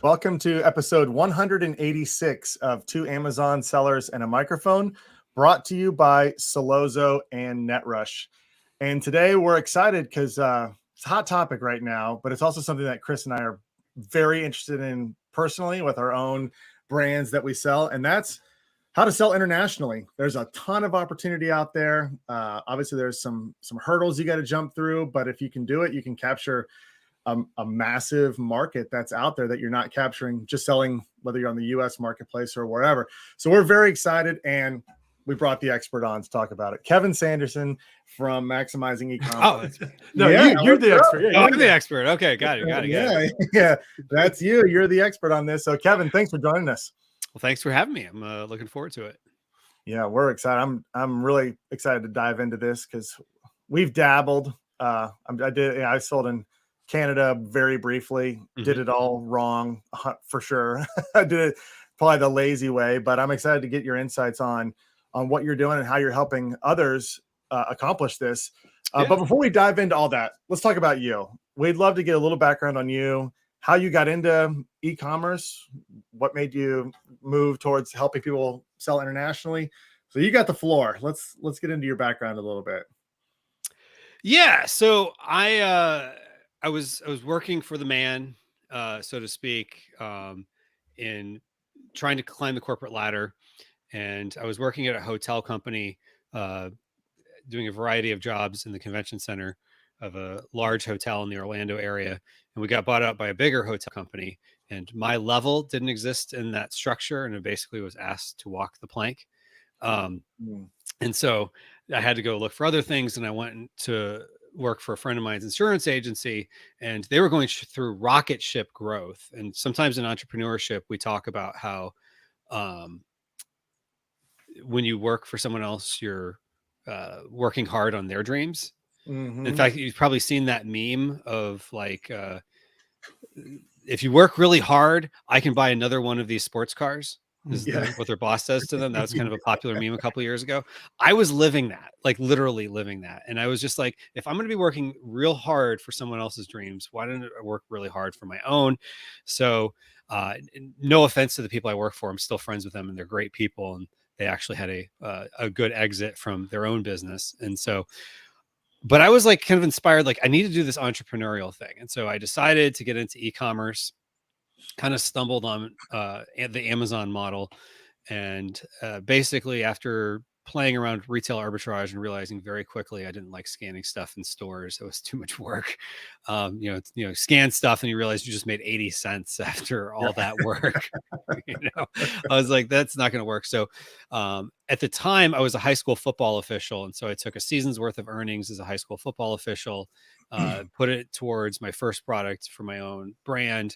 Welcome to episode 186 of Two Amazon Sellers and a Microphone, brought to you by Solozo and NetRush. And today we're excited because it's a hot topic right now, but it's also something that Chris and I are very interested in personally with our own brands that we sell, and that's how to sell internationally. There's a ton of opportunity out there. Obviously, there's some hurdles you got to jump through, but if you can do it, you can capture a massive market that's out there that you're not capturing just selling, whether you're on the US marketplace or wherever. So we're very excited, and we brought the expert on to talk about it. Kevin Sanderson from Maximizing E-commerce. Oh, no, yeah, you're the expert. Yeah, I'm the expert. Okay, got it. Yeah, that's you. You're the expert on this. So Kevin, thanks for joining us. Well, thanks for having me. I'm looking forward to it. Yeah, we're excited. I'm really excited to dive into this because we've dabbled. I sold in Canada very briefly, did it all wrong for sure. I did it probably the lazy way, but I'm excited to get your insights on what you're doing and how you're helping others accomplish this. But before we dive into all that, let's talk about you. We'd love to get a little background on you, how you got into e-commerce, what made you move towards helping people sell internationally. So you got the floor. Let's get into your background a little bit. Yeah, so I was working for the man, so to speak, in trying to climb the corporate ladder. And I was working at a hotel company, doing a variety of jobs in the convention center of a large hotel in the Orlando area. And we got bought out by a bigger hotel company. And my level didn't exist in that structure. And I basically was asked to walk the plank. And so I had to go look for other things. And I went to work for a friend of mine's insurance agency, and they were going through rocket ship growth. And sometimes in entrepreneurship, we talk about how when you work for someone else, you're working hard on their dreams. In fact, you've probably seen that meme of like, if you work really hard, I can buy another one of these sports cars. Is what their boss says to them. That was kind of a popular meme a couple of years ago. I was living that, like literally living that. And I was just like, if I'm going to be working real hard for someone else's dreams, why don't I work really hard for my own? So no offense to the people I work for. I'm still friends with them, and they're great people. And they actually had a good exit from their own business. And so, but I was like kind of inspired, like I need to do this entrepreneurial thing. And so I decided to get into e-commerce. Kind of stumbled on the Amazon model, and basically after playing around with retail arbitrage and realizing very quickly I didn't like scanning stuff in stores. It was too much work. Scan stuff and you realize you just made 80 cents after all that work. I was like, that's not going to work. So at the time I was a high school football official, and so I took a season's worth of earnings as a high school football official, put it towards my first product for my own brand.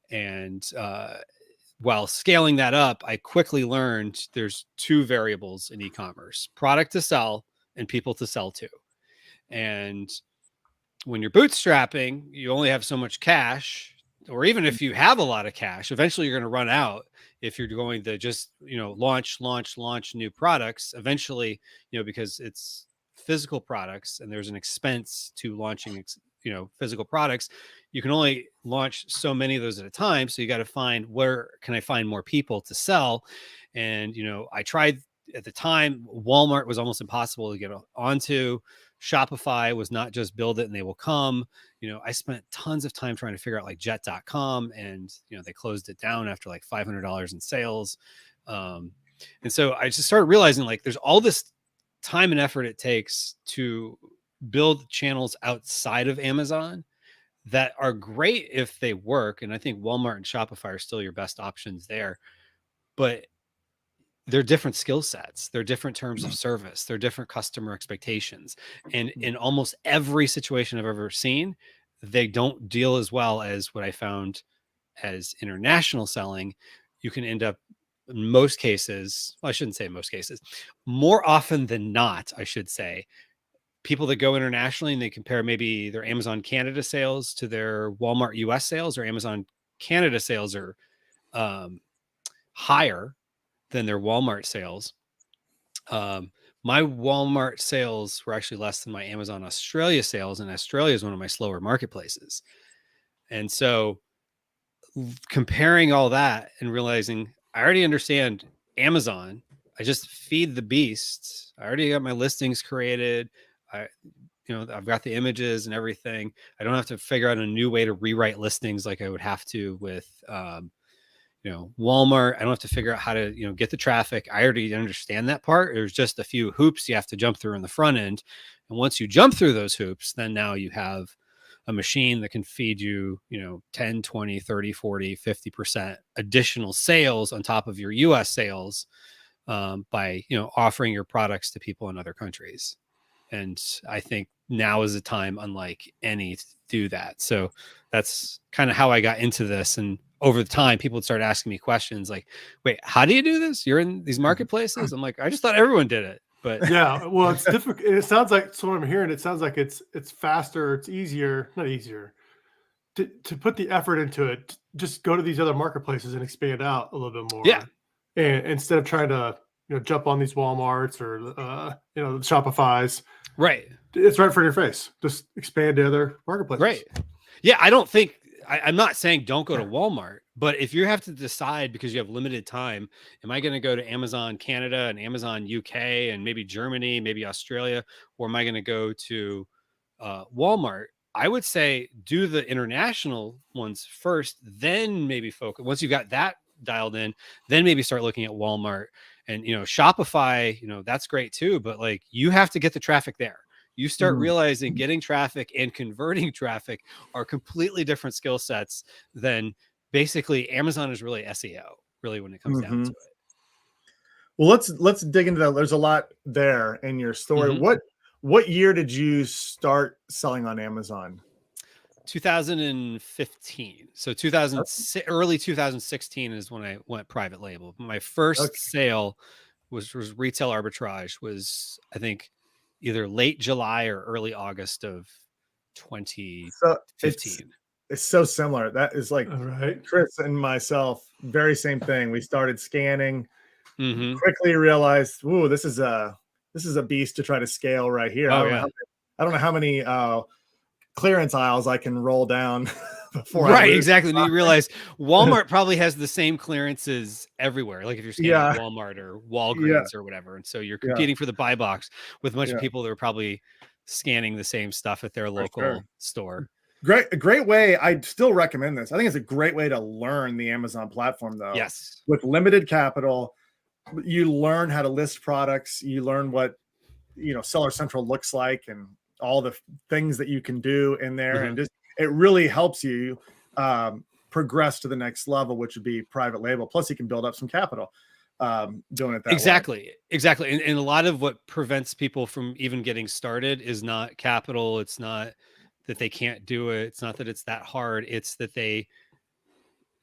And while scaling that up, I quickly learned there's two variables in e-commerce: product to sell and people to sell to. And when you're bootstrapping, you only have so much cash, or even if you have a lot of cash, eventually you're going to run out. If you're going to just, launch new products, eventually, because it's physical products and there's an expense to launching physical products, you can only launch so many of those at a time. So you got to find, where can I find more people to sell? And, I tried at the time. Walmart was almost impossible to get onto. Shopify was not just build it and they will come. I spent tons of time trying to figure out like jet.com, and, they closed it down after like $500 in sales. And so I just started realizing like there's all this time and effort it takes to build channels outside of Amazon that are great if they work. And I think Walmart and Shopify are still your best options there, but they're different skill sets. They're different terms of service. They're different customer expectations. And in almost every situation I've ever seen, they don't deal as well as what I found as international selling. You can end up, in most cases, well, I shouldn't say most cases, more often than not, I should say, people that go internationally and they compare maybe their Amazon Canada sales to their Walmart US sales, or Amazon Canada sales are higher than their Walmart sales. My Walmart sales were actually less than my Amazon Australia sales, and Australia is one of my slower marketplaces. And so comparing all that and realizing I already understand Amazon. I just feed the beasts. I already got my listings created. I've got the images and everything. I don't have to figure out a new way to rewrite listings like I would have to with, Walmart. I don't have to figure out how to, get the traffic. I already understand that part. There's just a few hoops you have to jump through in the front end. And once you jump through those hoops, then now you have a machine that can feed you, 10, 20, 30, 40, 50% additional sales on top of your US sales by, offering your products to people in other countries. And I think now is a time unlike any to do that. So that's kind of how I got into this. And over the time, people would start asking me questions like, wait, how do you do this? You're in these marketplaces? I'm like, I just thought everyone did it. But yeah, well, it's difficult. It sounds like, so what I'm hearing, it sounds like it's faster, it's easier, not easier, to put the effort into it. Just go to these other marketplaces and expand out a little bit more. Yeah. And instead of trying to, jump on these Walmarts or, Shopify's. Right. It's right for your face. Just expand to other marketplaces. Right. Yeah. I don't think, I'm not saying don't go to Walmart, but if you have to decide because you have limited time, am I going to go to Amazon Canada and Amazon UK and maybe Germany, maybe Australia, or am I going to go to Walmart? I would say do the international ones first, then maybe focus. Once you got that dialed in, then maybe start looking at Walmart and, Shopify, that's great too, but like you have to get the traffic there. You start realizing getting traffic and converting traffic are completely different skill sets than basically Amazon is really SEO, really, when it comes down to it. Well, let's dig into that. There's a lot there in your story. What year did you start selling on Amazon? 2015. So early 2016 is when I went private label. My first sale was retail arbitrage, was I think either late July or early August of 2015. So it's so similar. That is like Chris and myself, very same thing. We started scanning, quickly realized, ooh, this is a beast to try to scale right here. I don't know how many clearance aisles I can roll down before. Right, exactly. And you realize Walmart probably has the same clearances everywhere. Like if you're scanning Walmart or Walgreens or whatever. And so you're competing for the buy box with a bunch of people that are probably scanning the same stuff at their local store. A great way. I'd still recommend this. I think it's a great way to learn the Amazon platform, though. Yes. With limited capital, you learn how to list products. You learn what, Seller Central looks like and all the things that you can do in there. And just, it really helps you progress to the next level, which would be private label. Plus you can build up some capital doing it that way. Exactly. And a lot of what prevents people from even getting started is not capital. It's not that they can't do it. It's not that it's that hard. It's that they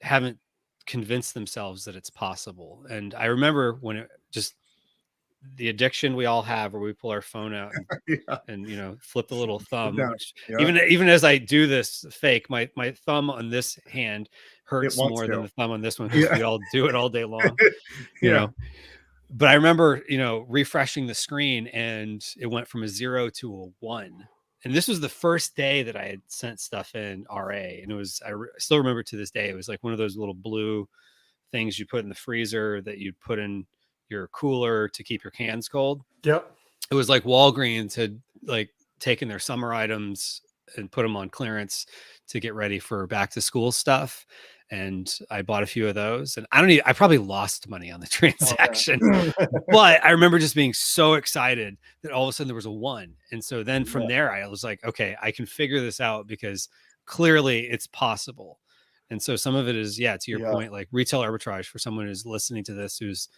haven't convinced themselves that it's possible. And I remember when it just the addiction we all have where we pull our phone out and flip the little thumb, which even as I do this fake, my thumb on this hand hurts more than the thumb on this one, because we all do it all day long. But I remember refreshing the screen and it went from a 0 to a 1. And this was the first day that I had sent stuff in RA, and it was I still remember to this day, it was like one of those little blue things you put in the freezer that you'd put in your cooler to keep your cans cold. Yep. It was like Walgreens had like taken their summer items and put them on clearance to get ready for back to school stuff. And I bought a few of those, and I probably lost money on the transaction, but I remember just being so excited that all of a sudden there was a 1. And so then from there, I was like, okay, I can figure this out because clearly it's possible. And so some of it is, to your point, like retail arbitrage for someone who's listening to this, who's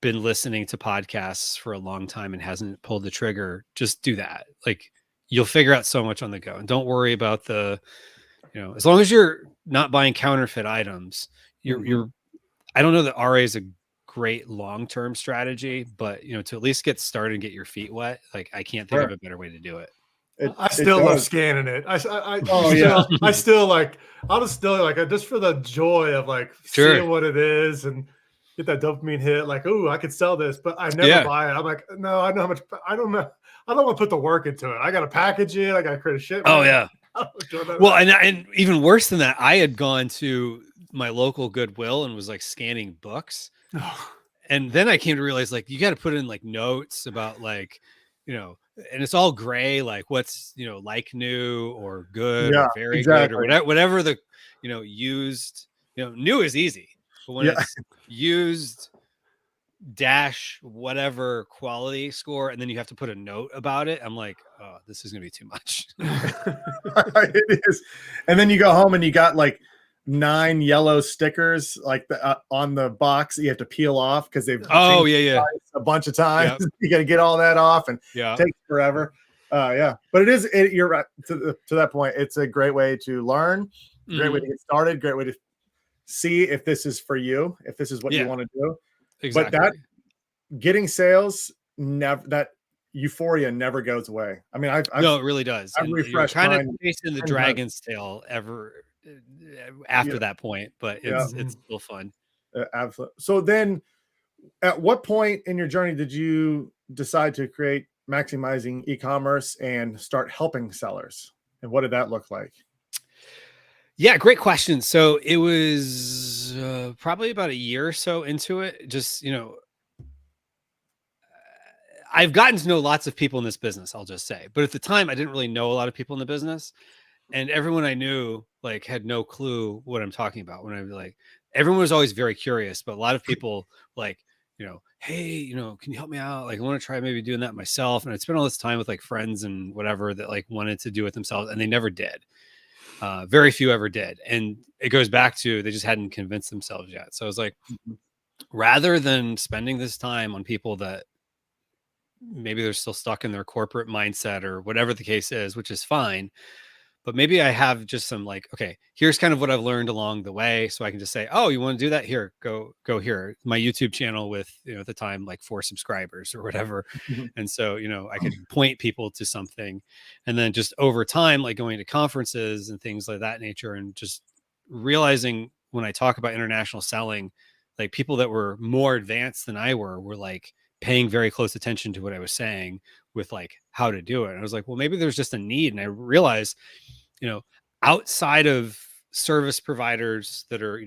been listening to podcasts for a long time and hasn't pulled the trigger, just do that. Like you'll figure out so much on the go, and don't worry about as long as you're not buying counterfeit items, you're I don't know that RA is a great long-term strategy, but to at least get started and get your feet wet, like I can't think of a better way to do it. I still love scanning it. I still like, I'll just still like, just for the joy of like seeing what it is and get that dopamine hit. Like, oh, I could sell this, but I never buy it. I'm like, no, I know how much. I don't know. I don't want to put the work into it. I got to package it. I got to create a shipment. Oh yeah. Well, and even worse than that, I had gone to my local Goodwill and was like scanning books. And then I came to realize, like, you got to put in like notes about like, and it's all gray, like what's, like new or good or very good or whatever the, used, new is easy, but when it's used dash whatever quality score, and then you have to put a note about it, I'm like, oh, this is gonna be too much. It is. And then you go home and you got like 9 yellow stickers like on the box that you have to peel off because they've changed a bunch of times. Yep. You got to get all that off, and it takes forever. But you're right to that point. It's a great way to learn, great way to get started, great way to see if this is for you, if this is what you want to do. Exactly. But that getting sales, that euphoria never goes away. I mean, no, it really does. I've refreshed kind of chasing the dragon's tail after that point, but it's still fun. Absolutely. So then, at what point in your journey did you decide to create Maximizing E-commerce and start helping sellers? And what did that look like? Yeah, great question. So it was probably about a year or so into it. Just, I've gotten to know lots of people in this business, I'll just say. But at the time, I didn't really know a lot of people in the business. And everyone I knew like had no clue what I'm talking about. When I was like, everyone was always very curious, but a lot of people like, hey, can you help me out? Like, I want to try maybe doing that myself. And I'd spent all this time with like friends and whatever that like wanted to do it themselves, and they never did. Very few ever did. And it goes back to, they just hadn't convinced themselves yet. So I was like, rather than spending this time on people that maybe they're still stuck in their corporate mindset or whatever the case is, which is fine, but maybe I have just some like, okay, here's kind of what I've learned along the way. So I can just say, oh, you want to do that? Here, go here. My YouTube channel with, at the time, like 4 subscribers or whatever. And so, I could point people to something, and then just over time, like going to conferences and things like that nature, and just realizing when I talk about international selling, like people that were more advanced than I were like paying very close attention to what I was saying with like how to do it. And I was like, well, maybe there's just a need. And I realized, outside of service providers that are,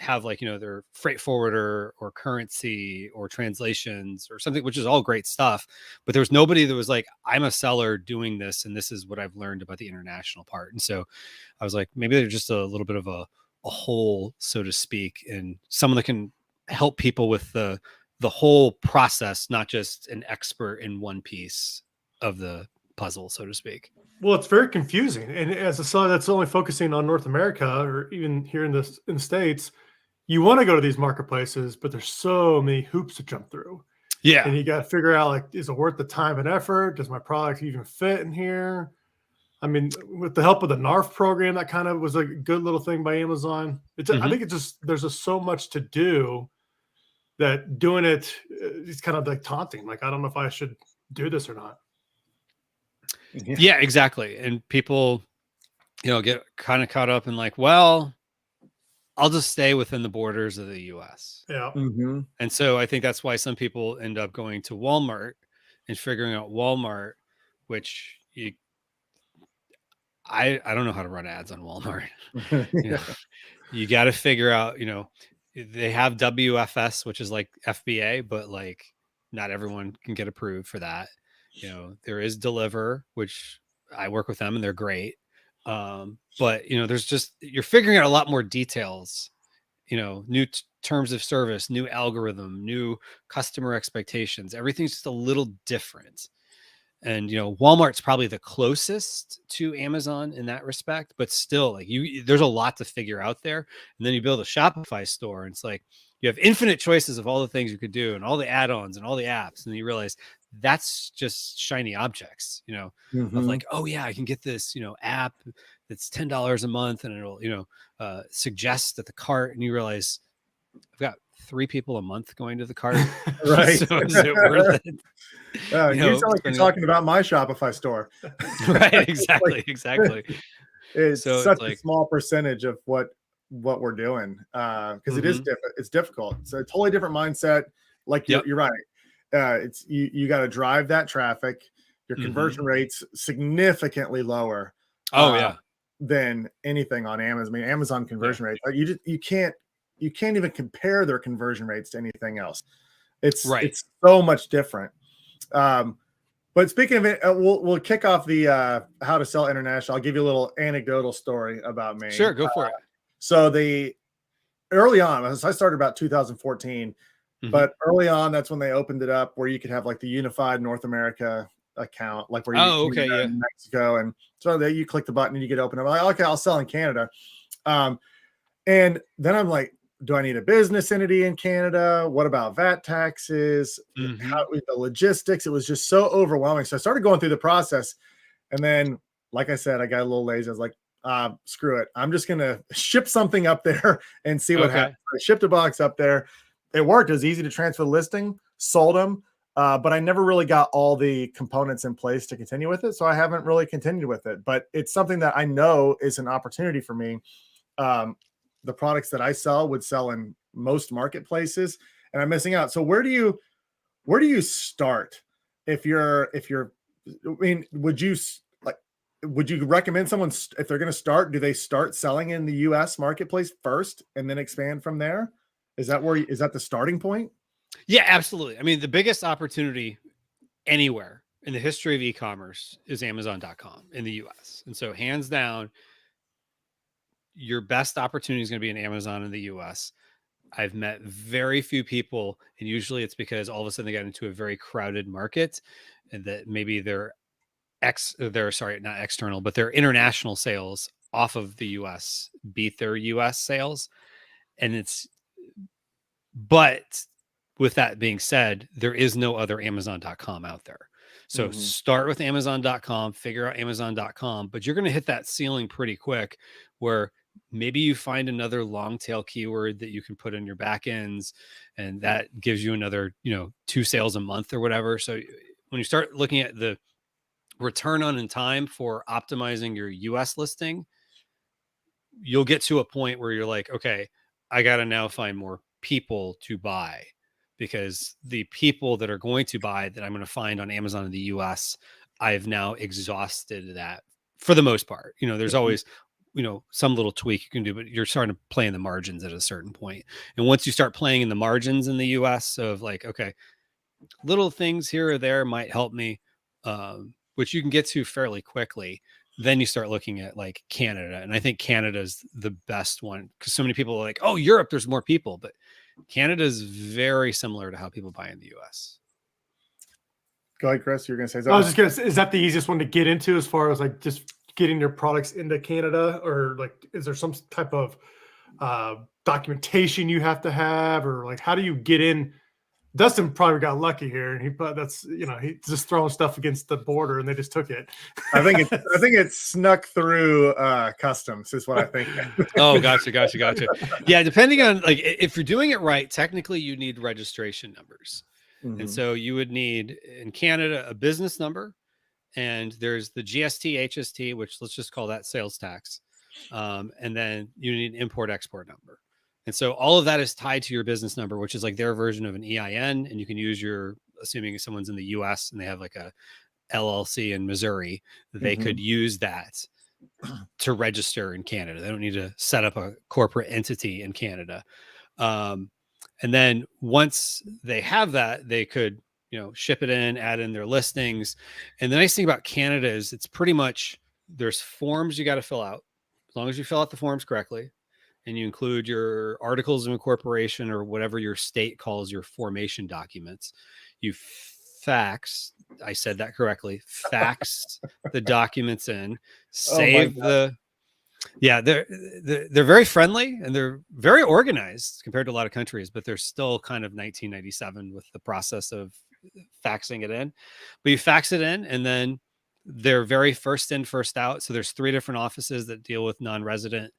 have like, their freight forwarder or currency or translations or something, which is all great stuff, but there was nobody that was like, I'm a seller doing this, and this is what I've learned about the international part. And so I was like, maybe they're just a little bit of a hole, so to speak, and someone that can help people with the whole process, not just an expert in one piece of the puzzle, so to speak. Well, it's very confusing. And as a seller that's only focusing on North America, or even here in the States, you want to go to these marketplaces, but there's so many hoops to jump through. Yeah. And you got to figure out, like, is it worth the time and effort? Does my product even fit in here? I mean, with the help of the NARF program, that kind of was a good little thing by Amazon. I think there's just so much to do that doing it is kind of like taunting. Like, I don't know if I should do this or not. Yeah, exactly. And people, get kind of caught up in like, well, I'll just stay within the borders of the US. Yeah. Mm-hmm. And so I think that's why some people end up going to Walmart and figuring out Walmart, which I don't know how to run ads on Walmart. You got to figure out, they have WFS, which is like FBA, but like not everyone can get approved for that. There is Deliver, which I work with them and they're great. But there's just, you're figuring out a lot more details, new terms of service, new algorithm, new customer expectations. Everything's just a little different. And Walmart's probably the closest to Amazon in that respect, but still, like, there's a lot to figure out there. And then you build a Shopify store, and it's like you have infinite choices of all the things you could do and all the add-ons and all the apps, and then you realize that's just shiny objects, of like, oh yeah, I can get this app that's $10 a month, and it'll suggest at the cart, and you realize I've got 3 people a month going to the cart. Right. So is it worth it? You sound like you're talking about my Shopify store. Right. Exactly. Exactly. It's such a small percentage of what we're doing. Because it is different. It's difficult. It's a totally different mindset. Like you're right. It's you got to drive that traffic. Your conversion rates significantly lower. Oh yeah. than anything on Amazon. I mean, Amazon conversion rates, you can't even compare their conversion rates to anything else. It's so much different. But speaking of it, we'll kick off the how to sell international. I'll give you a little anecdotal story about me. Sure, go for it. So early on, I started about 2014, but early on, that's when they opened it up where you could have like the unified North America account, like where you in Mexico, and so that you click the button and you get open. I'm like, okay, I'll sell in Canada. And then I'm like, do I need a business entity in Canada? What about VAT taxes? How the logistics? It was just so overwhelming. So I started going through the process, and then, like I said, I got a little lazy. I was like, screw it. I'm just gonna ship something up there and see what happens. I shipped a box up there. It worked. It was easy to transfer the listing, sold them. But I never really got all the components in place to continue with it. So I haven't really continued with it, but it's something that I know is an opportunity for me. The products that I sell would sell in most marketplaces, and I'm missing out. So where do you start if you're, I mean, would you recommend someone, if they're going to start, do they start selling in the US marketplace first and then expand from there? Is that the starting point? Yeah, absolutely. I mean, the biggest opportunity anywhere in the history of e-commerce is Amazon.com in the US. And so hands down, your best opportunity is going to be in Amazon in the US. I've met very few people, and usually it's because all of a sudden they got into a very crowded market, and that maybe their not external, but their international sales off of the US beat their US sales. But with that being said, there is no other Amazon.com out there. So start with Amazon.com, figure out Amazon.com, but you're going to hit that ceiling pretty quick where maybe you find another long tail keyword that you can put in your back ends, and that gives you another, 2 sales a month or whatever. So when you start looking at the return on in time for optimizing your US listing, you'll get to a point where you're like, okay, I got to now find more people to buy, because the people that are going to buy that I'm going to find on Amazon in the US, I've now exhausted that for the most part. There's always, some little tweak you can do, but you're starting to play in the margins at a certain point. And once you start playing in the margins in the US of like, okay, little things here or there might help me, which you can get to fairly quickly. Then you start looking at like Canada. And I think Canada is the best one because so many people are like, oh, Europe, there's more people, but Canada is very similar to how people buy in the US. Go ahead, Chris. You're going to say something. I was just going to say, is that the easiest one to get into as far as like just getting your products into Canada, or like, is there some type of documentation you have to have, or like, how do you get in? Dustin probably got lucky here, and he's just throwing stuff against the border, and they just took it. I think it snuck through customs, is what I think. Oh, gotcha. Yeah, depending on like if you're doing it right, technically you need registration numbers, and so you would need in Canada a business number, and there's the GST, HST, which let's just call that sales tax, and then you need an import-export number. And so all of that is tied to your business number, which is like their version of an EIN. And you can use assuming someone's in the US and they have like a LLC in Missouri, they could use that to register in Canada. They don't need to set up a corporate entity in Canada. And then once they have that, they could, ship it in, add in their listings. And the nice thing about Canada is it's pretty much, there's forms you got to fill out. As long as you fill out the forms correctly, and you include your articles of incorporation or whatever your state calls your formation documents. You fax, I said that correctly, fax the documents in, save they're very friendly and they're very organized compared to a lot of countries, but they're still kind of 1997 with the process of faxing it in. But you fax it in, and then they're very first in, first out. So there's 3 different offices that deal with non-resident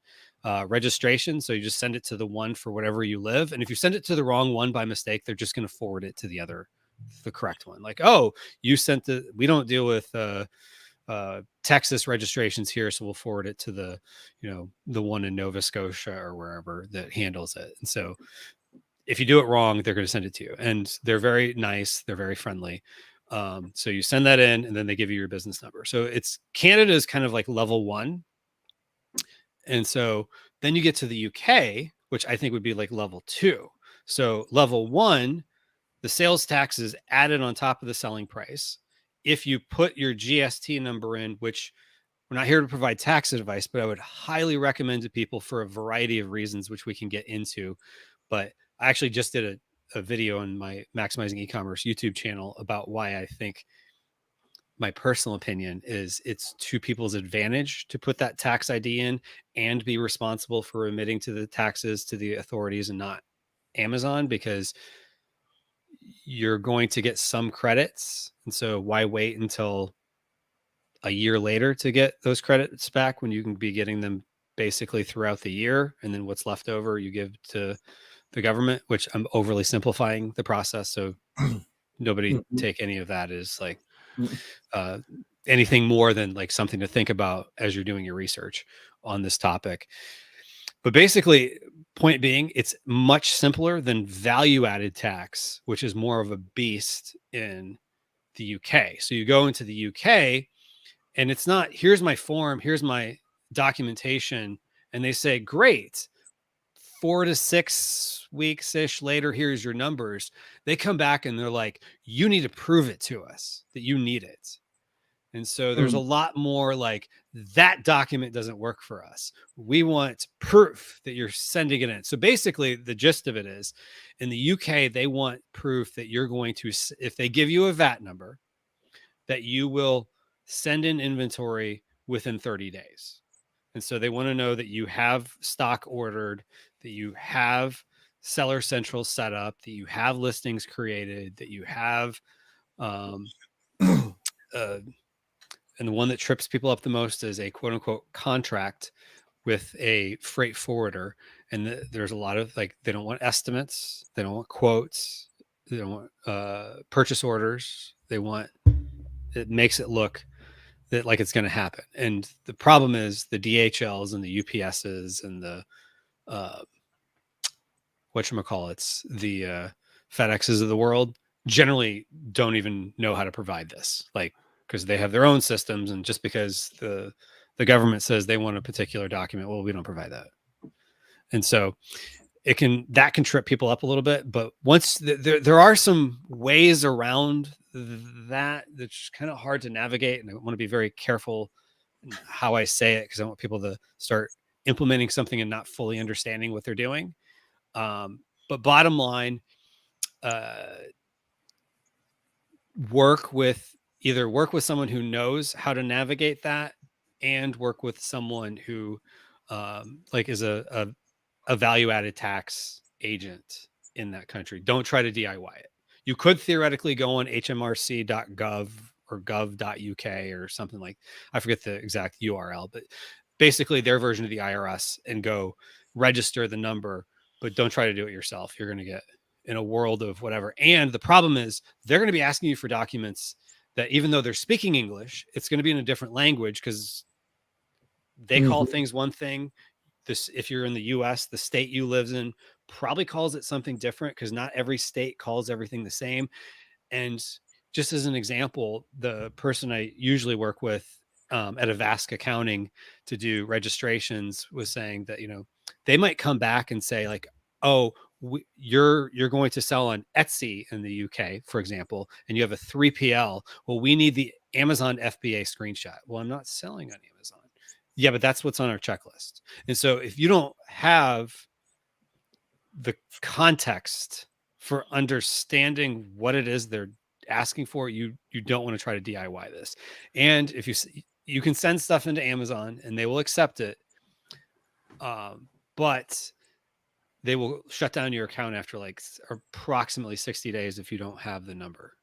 registration. So you just send it to the one for whatever you live. And if you send it to the wrong one by mistake, they're just going to forward it to the correct one. Like, oh, you sent we don't deal with Texas registrations here. So we'll forward it to the one in Nova Scotia or wherever that handles it. And so if you do it wrong, they're going to send it to you, and they're very nice. They're very friendly. So you send that in, and then they give you your business number. So Canada is kind of like level 1. And so then you get to the UK, which I think would be like level 2. So level 1, the sales tax is added on top of the selling price. If you put your GST number in, which we're not here to provide tax advice, but I would highly recommend to people for a variety of reasons, which we can get into. But I actually just did a video on my Maximizing E-commerce YouTube channel about why I think, my personal opinion is, it's to people's advantage to put that tax ID in and be responsible for remitting to the taxes to the authorities and not Amazon, because you're going to get some credits. And so why wait until a year later to get those credits back when you can be getting them basically throughout the year? And then what's left over you give to the government, which I'm overly simplifying the process. So nobody take any of that as like anything more than like something to think about as you're doing your research on this topic. But basically, point being, it's much simpler than value-added tax, which is more of a beast in the UK. So you go into the UK and it's not, here's my form, here's my documentation. And they say, great, 4 to 6 weeks ish later, here's your numbers. They come back and they're like, you need to prove it to us that you need it. And so there's a lot more like, that document doesn't work for us. We want proof that you're sending it in. So basically the gist of it is, in the UK, they want proof that you're going to, if they give you a VAT number, that you will send in inventory within 30 days. And so they want to know that you have stock ordered, that you have Seller Central set up, that you have listings created, that you have, and the one that trips people up the most is a quote unquote contract with a freight forwarder. And there's a lot of like, they don't want estimates. They don't want quotes. They don't want purchase orders. It makes it look that like it's going to happen. And the problem is the DHLs and the UPSs and the, whatchamacallits, the FedExes of the world generally don't even know how to provide this. Like, because they have their own systems, and just because the government says they want a particular document, well, we don't provide that. And so that can trip people up a little bit. But once there are some ways around that's kind of hard to navigate, and I want to be very careful in how I say it, because I want people to start implementing something and not fully understanding what they're doing. But bottom line, work with someone who knows how to navigate that, and work with someone who like is a value-added tax agent in that country. Don't try to DIY it. You could theoretically go on hmrc.gov or gov.uk or something like, I forget the exact URL, but basically their version of the IRS, and go register the number, but don't try to do it yourself. You're going to get in a world of whatever. And the problem is they're going to be asking you for documents that, even though they're speaking English, it's going to be in a different language, because they call things one thing. If you're in the US, the state you live in probably calls it something different, because not every state calls everything the same. And just as an example, the person I usually work with at Avast Accounting to do registrations was saying that, they might come back and say like, oh, you're going to sell on Etsy in the UK, for example, and you have a 3PL. Well, we need the Amazon FBA screenshot. Well, I'm not selling on Amazon. Yeah, but that's what's on our checklist. And so if you don't have the context for understanding what it is they're asking for, you don't want to try to DIY this. And if you can send stuff into Amazon and they will accept it, but they will shut down your account after like approximately 60 days if you don't have the number.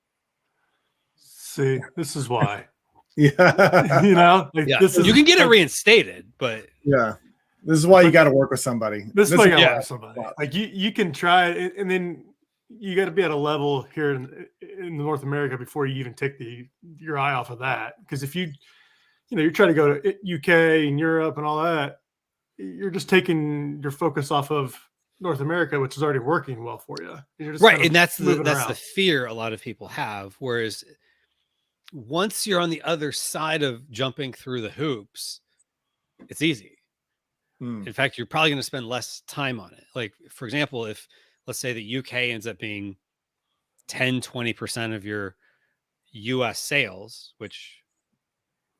See, this is why. Yeah. You can get it reinstated, but yeah, this is why you got to work with somebody. This is why you got to work with somebody. Like you can try it, and then you got to be at a level here in North America before you even take your eye off of that. Because if you're trying to go to UK and Europe and all that, you're just taking your focus off of North America, which is already working well for you. Right, and that's the fear a lot of people have. Whereas once you're on the other side of jumping through the hoops, it's easy. In fact, you're probably going to spend less time on it. Like, for example, if let's say the UK ends up being 10-20% of your US sales, which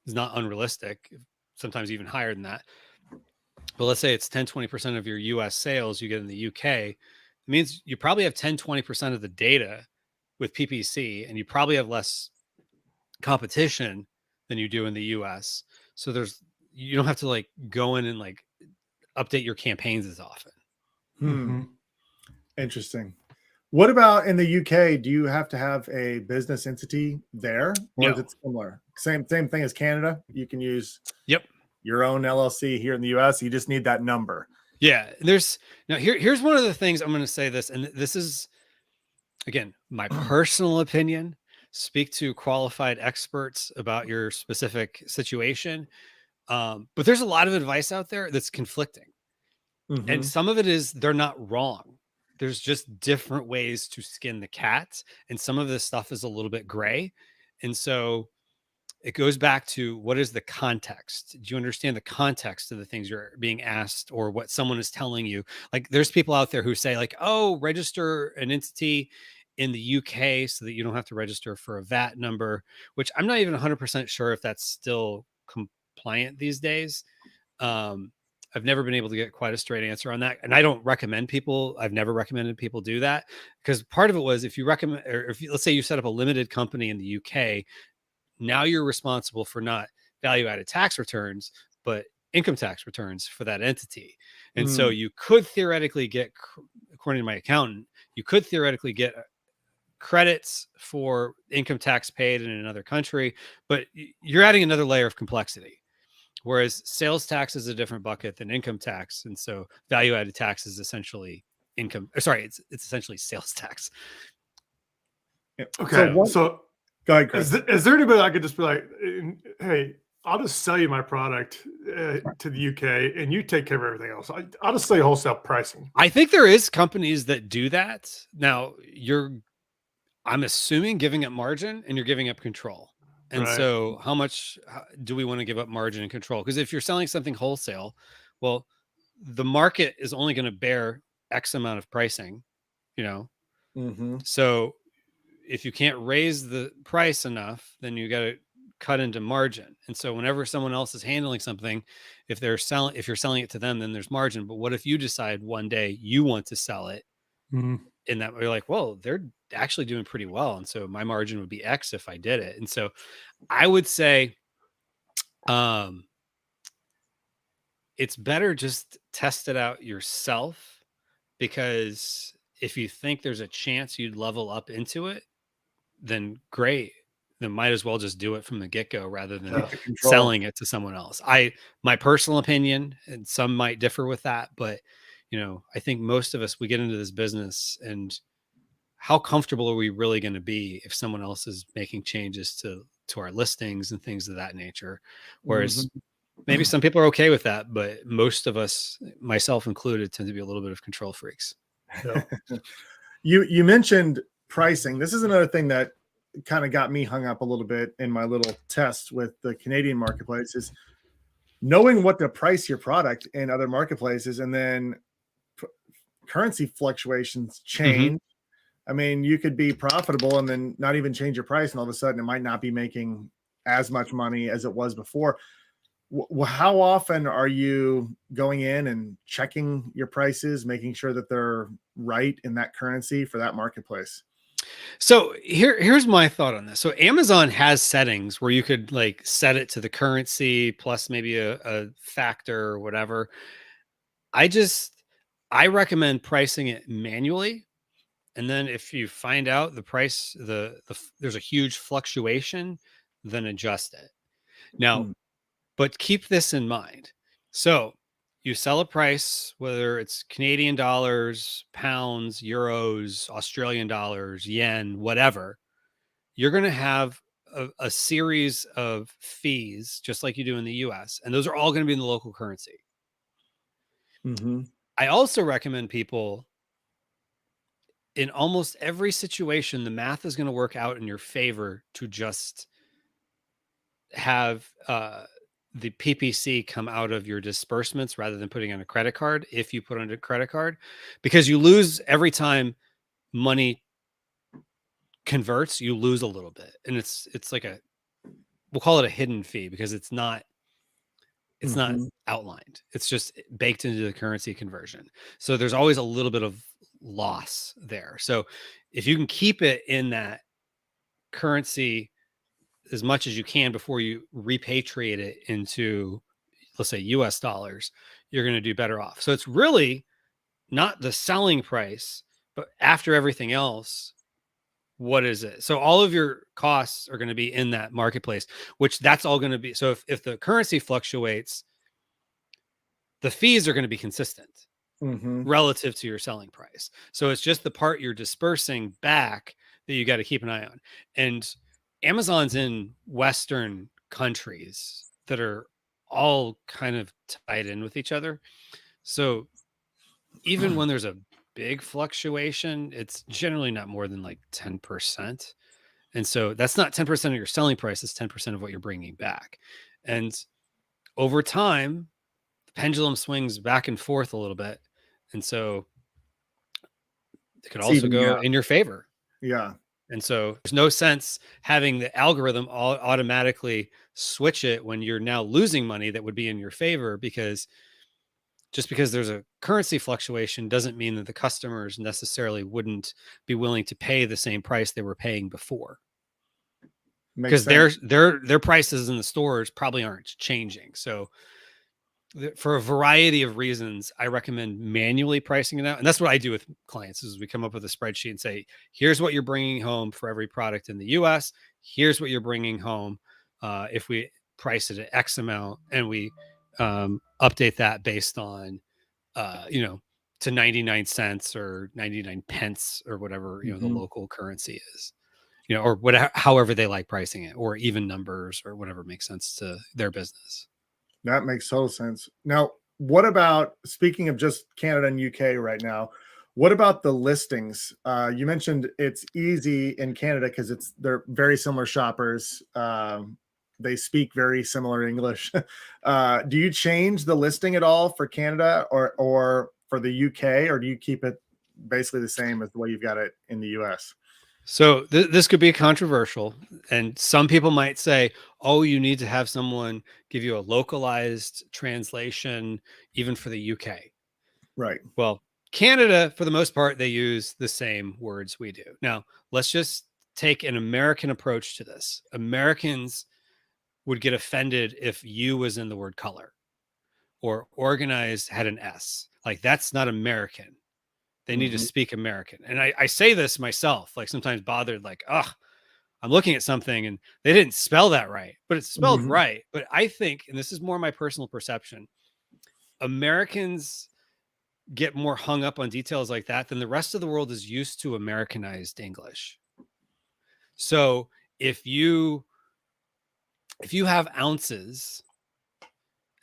is not unrealistic, sometimes even higher than that. But let's say it's 10-20% of your US sales you get in the UK. It means you probably have 10-20% of the data with PPC, and you probably have less competition than you do in the US. So you don't have to like go in and like update your campaigns as often. Interesting. What about in the UK? Do you have to have a business entity there, or is it similar? Same thing as Canada. You can use your own LLC here in the US. You just need that number. Yeah. Here's one of the things I'm going to say this, and this is again my personal opinion. Speak to qualified experts about your specific situation. But there's a lot of advice out there that's conflicting. And some of it is they're not wrong. There's just different ways to skin the cat. And some of this stuff is a little bit gray. And so it goes back to what is the context? Do you understand the context of the things you're being asked or what someone is telling you? Like there's people out there who say like, oh, register an entity in the UK so that you don't have to register for a VAT number, which I'm not even 100% sure if that's still compliant these days. I've never been able to get quite a straight answer on that. And I don't recommend I've never recommended people do that because part of it was if you recommend, or if you, let's say you set up a limited company in the UK, now you're responsible for not value-added tax returns, but income tax returns for that entity. And so you could theoretically get, according to my accountant, you could theoretically get credits for income tax paid in another country, but you're adding another layer of complexity. Whereas sales tax is a different bucket than income tax. And so value-added tax is essentially it's essentially sales tax. Okay. So go ahead, Chris. Is there anybody I could just be like, hey, I'll just sell you my product to the UK and you take care of everything else. I'll just sell you wholesale pricing. I think there is companies that do that. Now I'm assuming giving up margin and you're giving up control. And so how much do we want to give up margin and control? Because if you're selling something wholesale, well, the market is only going to bear X amount of pricing, So if you can't raise the price enough, then you got to cut into margin. And so whenever someone else is handling something, if you're selling it to them, then there's margin. But what if you decide one day you want to sell it? In that you're like, well, they're actually doing pretty well. And so my margin would be X if I did it. And so I would say, it's better just test it out yourself, because if you think there's a chance you'd level up into it, then great. Then might as well just do it from the get-go rather than selling it to someone else. My personal opinion, and some might differ with that, but I think most of us, we get into this business and how comfortable are we really going to be if someone else is making changes to our listings and things of that nature? Whereas maybe some people are okay with that, but most of us, myself included, tend to be a little bit of control freaks. You mentioned pricing. This is another thing that kind of got me hung up a little bit in my little test with the Canadian marketplace, is knowing what to price your product in other marketplaces, and then currency fluctuations change. I mean, you could be profitable and then not even change your price, and all of a sudden it might not be making as much money as it was before. How often are you going in and checking your prices, making sure that they're right in that currency for that marketplace? So here's my thought on this. So Amazon has settings where you could like set it to the currency plus maybe a factor or whatever. I recommend pricing it manually. And then if you find out the price, there's a huge fluctuation, then adjust it. Now, but keep this in mind. So you sell a price, whether it's Canadian dollars, pounds, euros, Australian dollars, yen, whatever, you're going to have a series of fees, just like you do in the US. And those are all going to be in the local currency. I also recommend people, in almost every situation, the math is going to work out in your favor to just have the PPC come out of your disbursements rather than putting on a credit card if you put on a credit card, because you lose every time money converts, you lose a little bit. And it's like we'll call it a hidden fee, because it's not outlined. It's just baked into the currency conversion. So there's always a little bit of loss there. So if you can keep it in that currency as much as you can before you repatriate it into, let's say, US dollars, you're going to do better off. So it's really not the selling price, but after everything else, what is it? So all of your costs are going to be in that marketplace, which that's all going to be. So if the currency fluctuates, the fees are going to be consistent relative to your selling price. So it's just the part you're dispersing back that you got to keep an eye on. And Amazon's in Western countries that are all kind of tied in with each other. So even when there's a big fluctuation, it's generally not more than like 10%. And so that's not 10% of your selling price, it's 10% of what you're bringing back. And over time, the pendulum swings back and forth a little bit. And so it could also go in your favor. Yeah. And so there's no sense having the algorithm automatically switch it when you're now losing money that would be in your favor, because just because there's a currency fluctuation doesn't mean that the customers necessarily wouldn't be willing to pay the same price they were paying before. Because their prices in the stores probably aren't changing. So for a variety of reasons, I recommend manually pricing it out. And that's what I do with clients, is we come up with a spreadsheet and say, here's what you're bringing home for every product in the US. Here's what you're bringing home if we price it at X amount, and we update that based on, to 99 cents or 99 pence or whatever, the local currency is, or whatever, however they like pricing it, or even numbers or whatever makes sense to their business. That makes total sense. Now, what about, speaking of just Canada and UK right now, what about the listings? You mentioned it's easy in Canada because they're very similar shoppers. They speak very similar English. Do you change the listing at all for Canada or for the UK, or do you keep it basically the same as the way you've got it in the US? So this could be controversial, and some people might say, oh, you need to have someone give you a localized translation, even for the UK. Right. Well, Canada, for the most part, they use the same words we do. Now, let's just take an American approach to this. Americans would get offended if U was in the word color, or organized had an S. Like, that's not American. They need to speak American. And I say this myself, like sometimes bothered, like, I'm looking at something and they didn't spell that right, but it's spelled right. But I think, and this is more my personal perception, Americans get more hung up on details like that than the rest of the world is used to Americanized English. So if you have ounces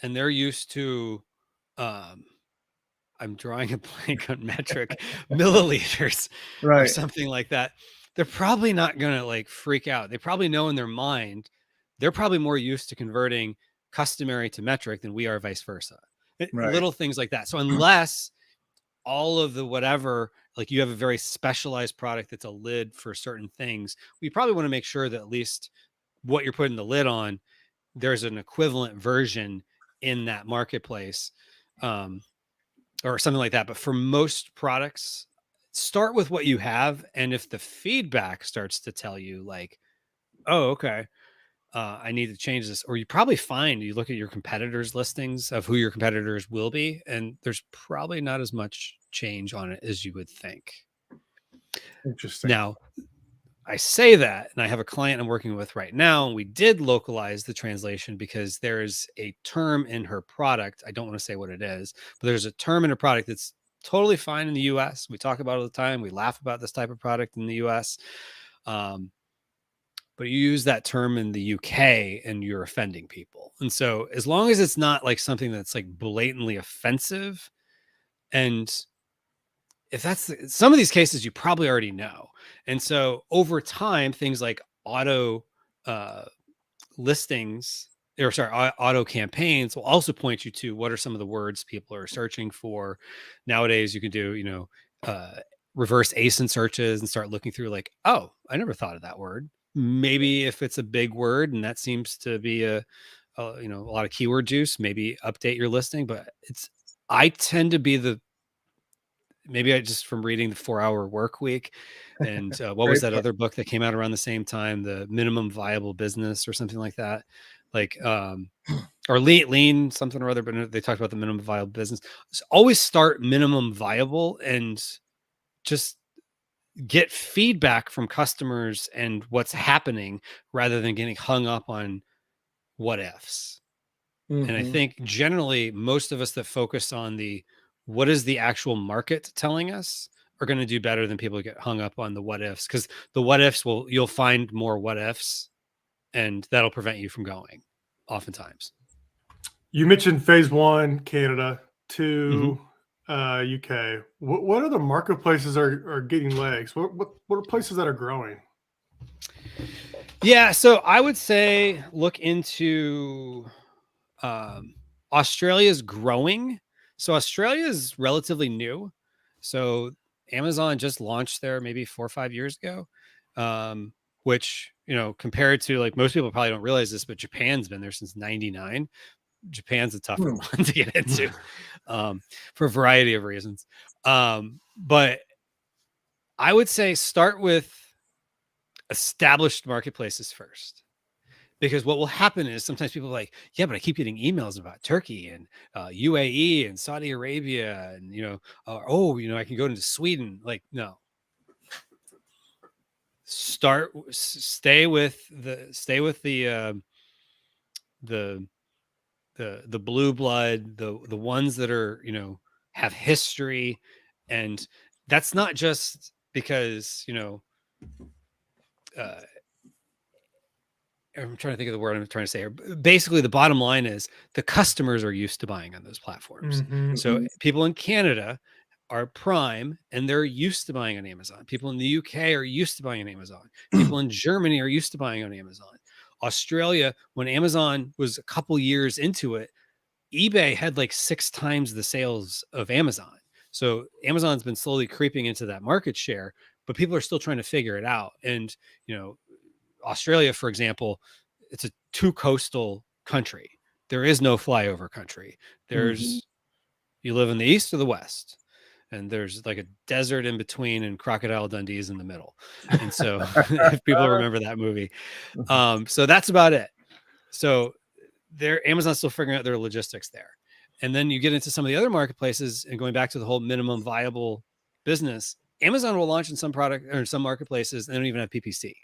and they're used to, I'm drawing a blank on metric, milliliters, right, or something like that, they're probably not going to like freak out. They probably know in their mind, they're probably more used to converting customary to metric than we are, vice versa. Right. Little things like that. So unless all of the whatever, like you have a very specialized product that's a lid for certain things, we probably want to make sure that at least what you're putting the lid on, there's an equivalent version in that marketplace. Or something like that. But for most products, start with what you have. And if the feedback starts to tell you like, oh, okay, I need to change this, or you probably find, you look at your competitors' listings of who your competitors will be, and there's probably not as much change on it as you would think. Interesting. Now, I say that, and I have a client I'm working with right now, and we did localize the translation because there's a term in her product. I don't want to say what it is, but there's a term in her product that's totally fine in the US. We talk about it all the time. We laugh about this type of product in the US. But you use that term in the UK and you're offending people. And so as long as it's not like something that's like blatantly offensive, and if that's some of these cases, you probably already know. And so over time, things like auto listings, auto campaigns will also point you to what are some of the words people are searching for. Nowadays, you can do, reverse ASIN searches and start looking through like, oh, I never thought of that word. Maybe if it's a big word and that seems to be a lot of keyword juice, maybe update your listing. But I tend to be maybe I just from reading the 4-Hour Work Week and what was that other book that came out around the same time, the Minimum Viable Business or something like that, like or lean something or other, but they talked about the minimum viable business. So always start minimum viable and just get feedback from customers and what's happening rather than getting hung up on what ifs. And I think generally most of us that focus on what is the actual market telling us are going to do better than people who get hung up on the what ifs, because the what ifs you'll find more what ifs and that'll prevent you from going oftentimes. You mentioned phase 1, Canada, 2, UK. What other marketplaces are getting legs? What are places that are growing? Yeah, so I would say look into Australia's growing. So Australia is relatively new. So Amazon just launched there maybe 4 or 5 years ago, which, compared to like most people probably don't realize this, but Japan's been there since 99. Japan's a tougher one to get into for a variety of reasons. But I would say start with established marketplaces first. Because what will happen is sometimes people are like, yeah, but I keep getting emails about Turkey and UAE and Saudi Arabia and, I can go into Sweden. Like, no. Stay with the blue blood, the ones that are, have history. And that's not just because, I'm trying to think of the word I'm trying to say here. Basically, the bottom line is the customers are used to buying on those platforms. So people in Canada are Prime and they're used to buying on Amazon. People in the UK are used to buying on Amazon. People in Germany are used to buying on Amazon. Australia, when Amazon was a couple years into it, eBay had like 6 times the sales of Amazon. So Amazon's been slowly creeping into that market share, but people are still trying to figure it out. And, Australia, for example, it's a 2 coastal country. There is no flyover country. You live in the east or the west, and there's like a desert in between, and Crocodile Dundee's in the middle. And so, if people remember that movie, so that's about it. So, Amazon's still figuring out their logistics there, and then you get into some of the other marketplaces, and going back to the whole minimum viable business, Amazon will launch in some product or some marketplaces, and they don't even have PPC.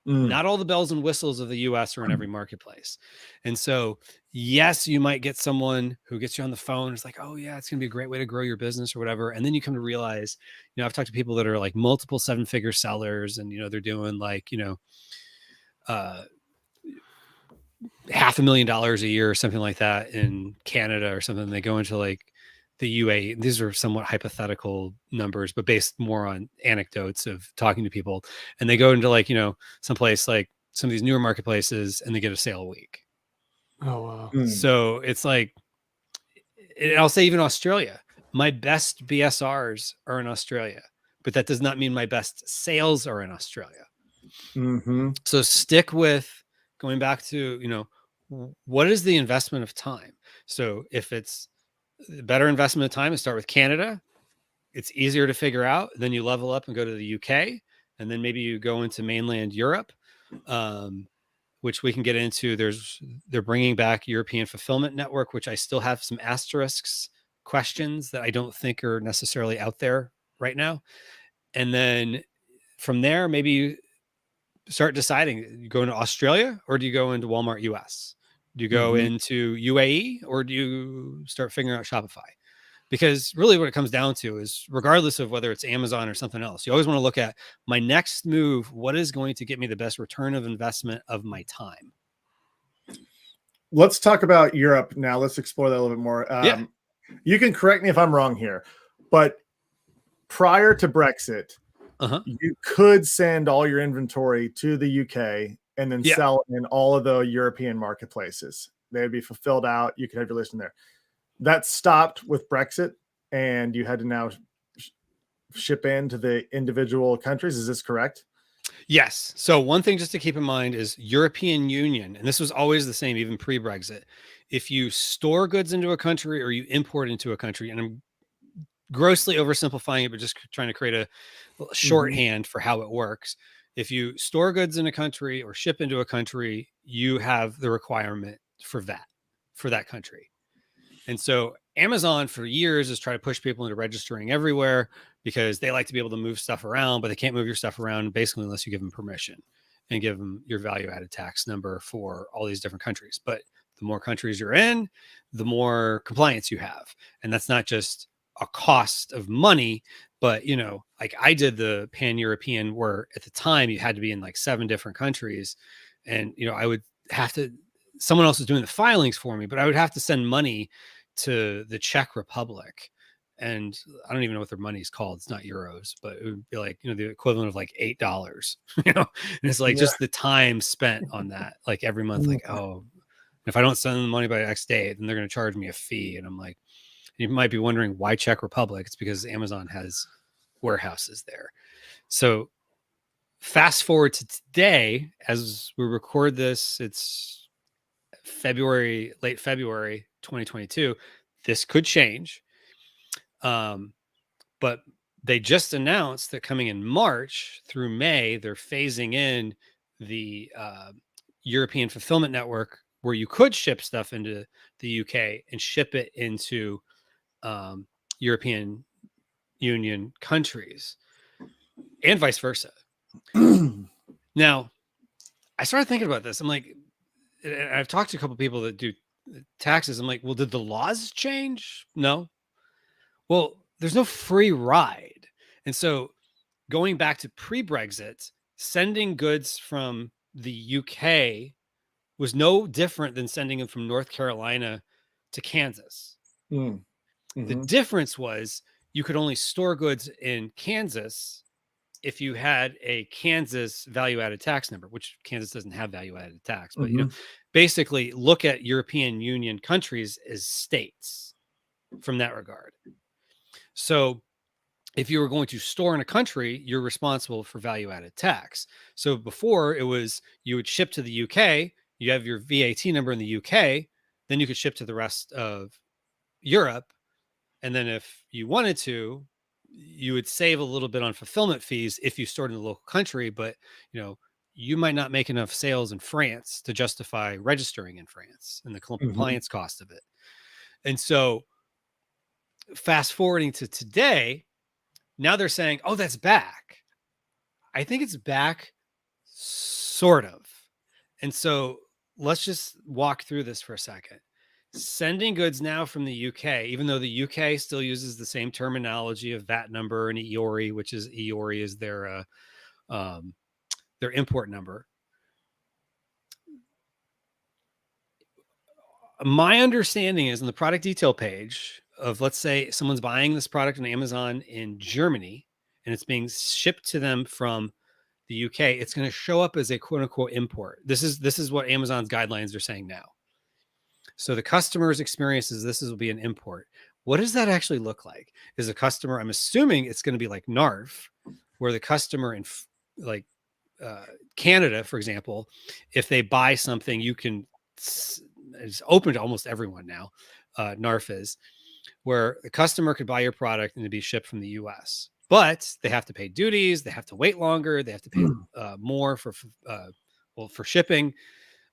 Not all the bells and whistles of the US are in every marketplace. And so, yes, you might get someone who gets you on the phone. It's like, oh yeah, it's going to be a great way to grow your business or whatever. And then you come to realize, I've talked to people that are like multiple 7-figure sellers and, they're doing like, $500,000 a year or something like that in Canada or something. They go into like the UAE. These are somewhat hypothetical numbers, but based more on anecdotes of talking to people. And they go into like, someplace like some of these newer marketplaces and they get a sale a week. Oh, wow. So it's like, I'll say even Australia, my best BSRs are in Australia, but that does not mean my best sales are in Australia. So stick with going back to, what is the investment of time? So if it's better investment of time, is start with Canada. It's easier to figure out. Then you level up and go to the UK, and then maybe you go into mainland Europe, which we can get into. They're bringing back European Fulfillment Network, which I still have some asterisks questions that I don't think are necessarily out there right now. And then from there, maybe you start deciding, you go into Australia or do you go into Walmart US? Do you go into UAE or do you start figuring out Shopify? Because really what it comes down to is, regardless of whether it's Amazon or something else, you always want to look at my next move. What is going to get me the best return of investment of my time? Let's talk about Europe now. Let's explore that a little bit more. You can correct me if I'm wrong here, but prior to Brexit, you could send all your inventory to the UK and then sell in all of the European marketplaces. They would be fulfilled out. You could have your listing there. That stopped with Brexit, and you had to now ship into the individual countries. Is this correct? Yes. So one thing just to keep in mind is European Union, and this was always the same, even pre-Brexit. If you store goods into a country or you import into a country, and I'm grossly oversimplifying it, but just trying to create a shorthand for how it works. If you store goods in a country or ship into a country, you have the requirement for VAT for that country. And so Amazon for years has tried to push people into registering everywhere because they like to be able to move stuff around, but they can't move your stuff around basically unless you give them permission and give them your value added tax number for all these different countries. But the more countries you're in, the more compliance you have. And that's not just a cost of money, but like I did the pan-European where at the time you had to be in like 7 different countries. And, I would have to, someone else was doing the filings for me, but I would have to send money to the Czech Republic. And I don't even know what their money is called. It's not euros, but it would be like, the equivalent of like $8, and it's like just the time spent on that, like every month, like, oh, if I don't send them the money by X date, then they're going to charge me a fee. And I'm like, you might be wondering why Czech Republic. It's because Amazon has warehouses there. So fast forward to today, as we record this, it's late February 2022. This could change. But they just announced that coming in March through May, they're phasing in the European fulfillment network where you could ship stuff into the UK and ship it into European Union countries and vice versa. Now, I started thinking about this. I'm like, I've talked to a couple of people that do taxes. I'm like, well, did the laws change? No. Well, there's no free ride. And so going back to pre-Brexit, sending goods from the UK was no different than sending them from North Carolina to Kansas. The difference was you could only store goods in Kansas if you had a Kansas value-added tax number, which Kansas doesn't have value-added tax. But basically look at European Union countries as states from that regard. So if you were going to store in a country, you're responsible for value-added tax. So before it was you would ship to the UK, you have your VAT number in the UK, then you could ship to the rest of Europe. And then if you wanted to, you would save a little bit on fulfillment fees if you stored in the local country, but you might not make enough sales in France to justify registering in France and the compliance cost of it. And so fast forwarding to today, now they're saying, oh, that's back. I think it's back sort of. And so let's just walk through this for a second. Sending goods now from the UK, even though the UK still uses the same terminology of VAT number and EORI, which is EORI is their import number. My understanding is on the product detail page of, let's say someone's buying this product on Amazon in Germany and it's being shipped to them from the UK, it's going to show up as a quote unquote import. This is what Amazon's guidelines are saying now. So the customer's experience is this will be an import. What does that actually look like? Is a customer, I'm assuming it's going to be like NARF, where the customer in like Canada, for example, if they buy something, you can, it's open to almost everyone now, NARF is, where the customer could buy your product and it'd be shipped from the US. But they have to pay duties, they have to wait longer, they have to pay more for shipping.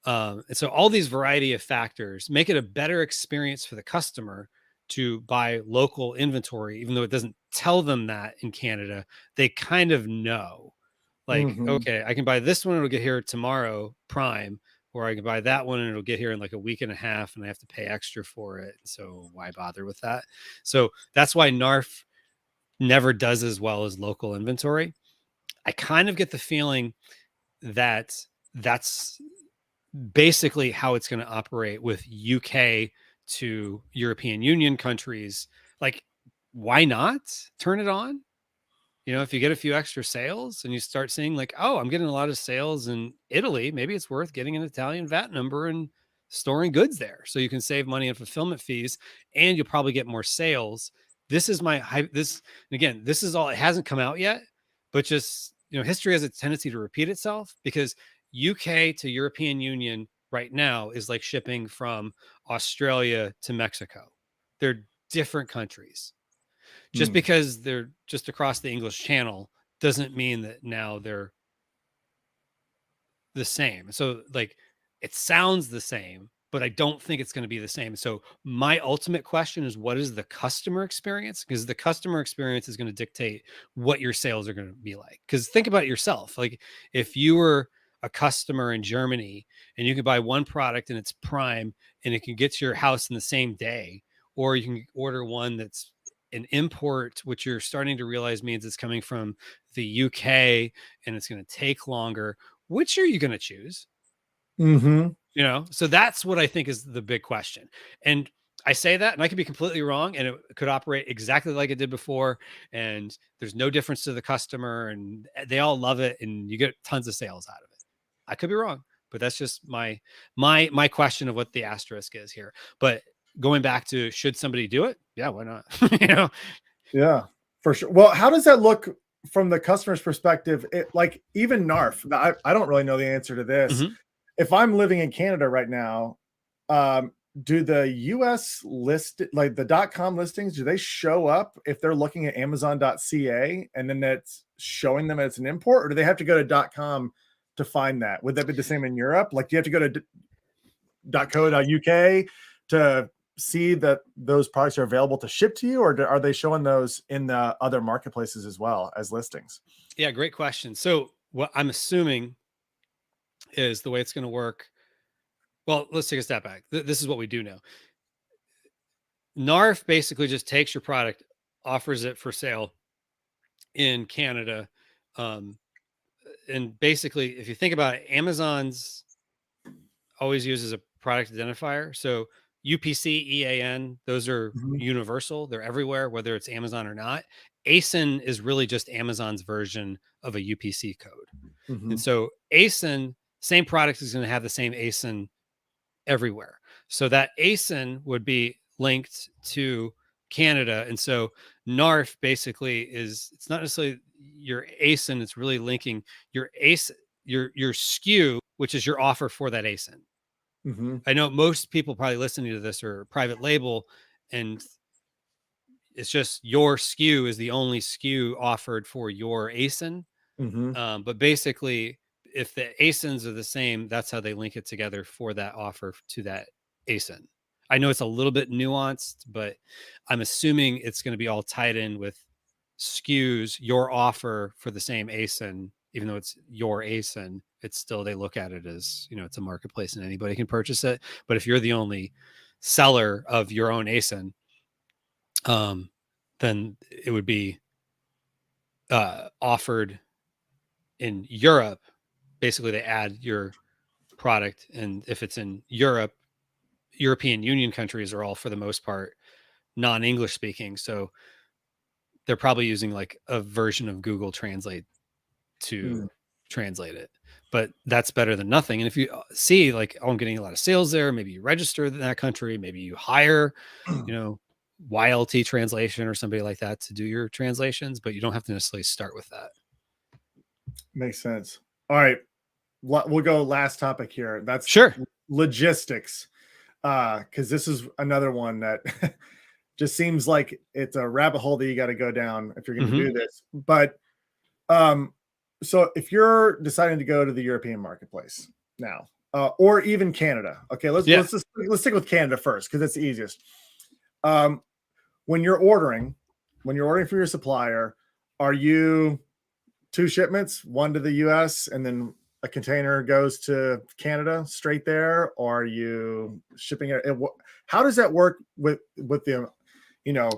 And so all these variety of factors make it a better experience for the customer to buy local inventory, even though it doesn't tell them that in Canada. They kind of know, like, okay, I can buy this one, it'll get here tomorrow, Prime, or I can buy that one and it'll get here in like a week and a half and I have to pay extra for it. So why bother with that? So that's why NARF never does as well as local inventory. I kind of get the feeling that that's basically how it's going to operate with UK to European Union countries. Like, why not turn it on? You know, if you get a few extra sales and you start seeing like, oh, I'm getting a lot of sales in Italy, maybe it's worth getting an Italian VAT number and storing goods there so you can save money on fulfillment fees and you'll probably get more sales. This is this, again, this is all, it hasn't come out yet, but just, you know, history has a tendency to repeat itself because UK to European Union right now is like shipping from Australia to Mexico. They're different countries. Just because they're just across the English Channel doesn't mean that now they're the same. So like it sounds the same, but I don't think it's going to be the same. So my ultimate question is, what is the customer experience? Because the customer experience is going to dictate what your sales are going to be like. Because think about it yourself. Like if you were a customer in Germany and you can buy one product and it's Prime and it can get to your house in the same day, or you can order one that's an import, which you're starting to realize means it's coming from the UK and it's going to take longer. Which are you going to choose? You know, so that's what I think is the big question. And I say that, and I could be completely wrong, and it could operate exactly like it did before. And there's no difference to the customer, and they all love it, and you get tons of sales out of it. I could be wrong, but that's just my question of what the asterisk is here. But going back to, should somebody do it? Yeah, why not? You know? Yeah, for sure. Well, how does that look from the customer's perspective? Like even NARF, I don't really know the answer to this. If I'm living in Canada right now, do the US list, like the .com listings, do they show up if they're looking at Amazon.ca and then that's showing them as an import, or do they have to go to .com to find that? Would that be the same in Europe? Like, do you have to go to .co.uk to see that those products are available to ship to you, or are they showing those in the other marketplaces as well as listings? Yeah, great question. So what I'm assuming is the way it's going to work. Well, let's take a step back. This is what we do know. NARF basically just takes your product, offers it for sale in Canada. And basically, if you think about it, Amazon's always uses a product identifier. So UPC, EAN, those are universal. They're everywhere, whether it's Amazon or not. ASIN is really just Amazon's version of a UPC code. And so ASIN, same product is going to have the same ASIN everywhere. So that ASIN would be linked to Canada. And so NARF basically is, it's not necessarily your ASIN, it's really linking your ASIN, your SKU, which is your offer for that ASIN. I know most people probably listening to this are private label, and it's just your SKU is the only SKU offered for your ASIN. But basically, if the ASINs are the same, that's how they link it together for that offer to that ASIN. I know it's a little bit nuanced, but I'm assuming it's going to be all tied in with SKUs, your offer for the same ASIN, even though it's your ASIN, it's still, they look at it as, you know, it's a marketplace and anybody can purchase it. But if you're the only seller of your own ASIN, then it would be offered in Europe. Basically, they add your product, and if it's in Europe, European Union countries are all, for the most part, non-English speaking. So they're probably using like a version of Google Translate to translate it. But that's better than nothing. And if you see like, oh, I'm getting a lot of sales there, maybe you register in that country, maybe you hire, you know, YLT translation or somebody like that to do your translations, but you don't have to necessarily start with that. Makes sense. All right. We'll go last topic here. That's sure. Logistics. Because this is another one that just seems like it's a rabbit hole that you got to go down if you're going to do this. But so if you're deciding to go to the European marketplace now, or even Canada, okay, let's stick with Canada first because it's the easiest. When you're ordering from your supplier, are you 2 shipments, one to the US and then a container goes to Canada straight there, or are you shipping it? How does that work with the, you know,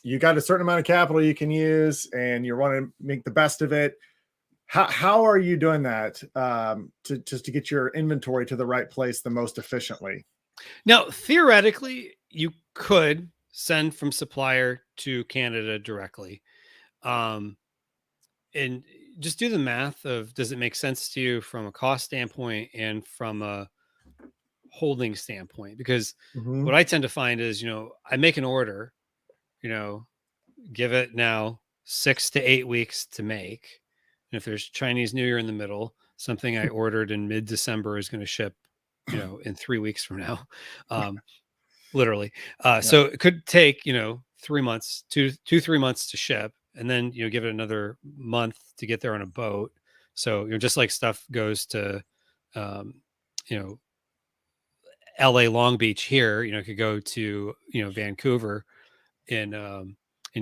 you got a certain amount of capital you can use and you want to make the best of it? How are you doing that to get your inventory to the right place the most efficiently? Now, theoretically, you could send from supplier to Canada directly. and just do the math of, does it make sense to you from a cost standpoint and from a holding standpoint? Because what I tend to find is, I make an order, give it now 6 to 8 weeks to make. And if there's Chinese New Year in the middle, something I ordered in mid-December is going to ship, in 3 weeks from now. Literally. So it could take, 3 months, 3 months to ship, and then, give it another month to get there on a boat. So, just like stuff goes to, LA Long Beach here, it could go to, Vancouver in